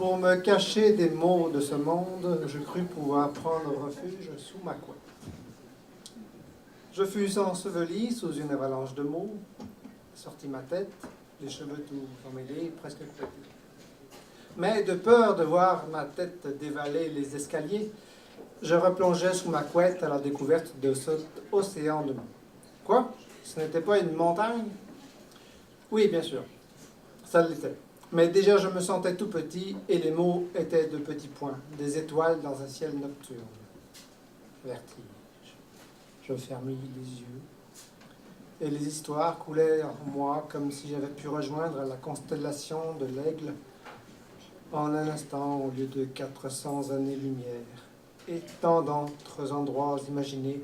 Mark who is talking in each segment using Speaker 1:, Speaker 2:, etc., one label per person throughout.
Speaker 1: Pour me cacher des maux de ce monde, je crus pouvoir prendre refuge sous ma couette. Je fus enseveli sous une avalanche de mots, sortis ma tête, les cheveux tout emmêlés, presque couettés. Mais de peur de voir ma tête dévaler les escaliers, je replongeais sous ma couette à la découverte de cet océan de mots. Quoi? Ce n'était pas une montagne? Oui, bien sûr, ça l'était. Mais déjà je me sentais tout petit et les mots étaient de petits points, des étoiles dans un ciel nocturne. Vertige. Je fermai les yeux et les histoires coulaient en moi comme si j'avais pu rejoindre la constellation de l'aigle en un instant au lieu de 400 années-lumière et tant d'autres endroits imaginés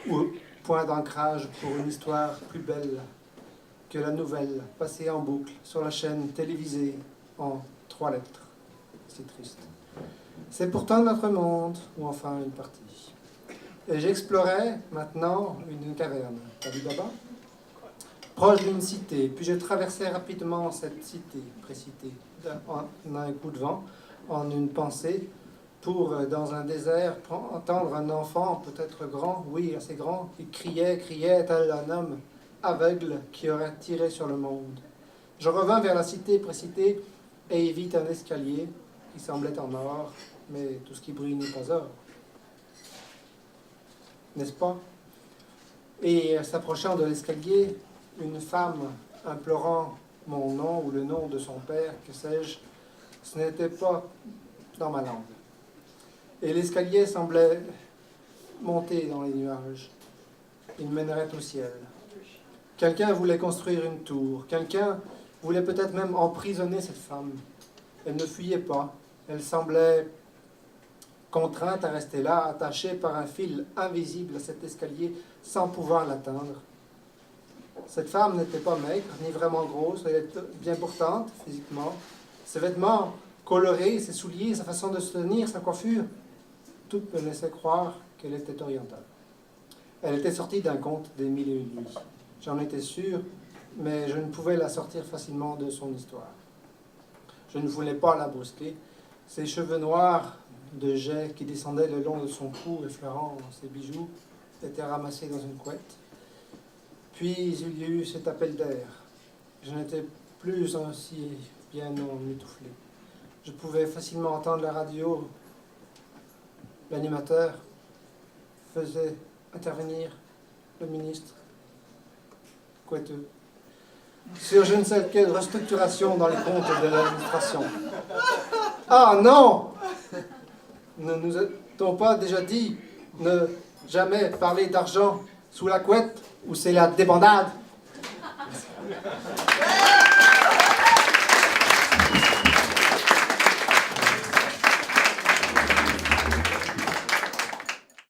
Speaker 1: ou point d'ancrage pour une histoire plus belle que la nouvelle passée en boucle sur la chaîne télévisée en 3 lettres. C'est triste. C'est pourtant notre monde, ou enfin une partie. Et j'explorais maintenant une caverne, Ali Baba, proche d'une cité. Puis je traversais rapidement cette cité, précitée, en un coup de vent, en une pensée, pour, dans un désert, entendre un enfant, peut-être grand, oui, assez grand, qui criait tel un homme aveugle qui aurait tiré sur le monde. Je revins vers la cité précitée et y vis un escalier qui semblait en or, mais tout ce qui brille n'est pas or. N'est-ce pas? Et s'approchant de l'escalier, une femme implorant mon nom ou le nom de son père, que sais-je, ce n'était pas dans ma langue. Et l'escalier semblait monter dans les nuages. Il mènerait au ciel. Quelqu'un voulait construire une tour. Quelqu'un voulait peut-être même emprisonner cette femme. Elle ne fuyait pas. Elle semblait contrainte à rester là, attachée par un fil invisible à cet escalier, sans pouvoir l'atteindre. Cette femme n'était pas maigre, ni vraiment grosse, elle était bien portante, physiquement. Ses vêtements colorés, ses souliers, sa façon de se tenir, sa coiffure, tout me laissait croire qu'elle était orientale. Elle était sortie d'un conte des 1001 nuits. J'en étais sûr, mais je ne pouvais la sortir facilement de son histoire. Je ne voulais pas la brusquer. Ses cheveux noirs de jais qui descendaient le long de son cou, effleurant ses bijoux, étaient ramassés dans une couette. Puis il y eut cet appel d'air. Je n'étais plus aussi bien emmitouflé. Je pouvais facilement entendre la radio. L'animateur faisait intervenir le ministre couetteux sur je ne sais quelle restructuration dans les comptes de l'administration. Ah non! Ne nous a-t-on pas déjà dit ne jamais parler d'argent sous la couette ou c'est la débandade?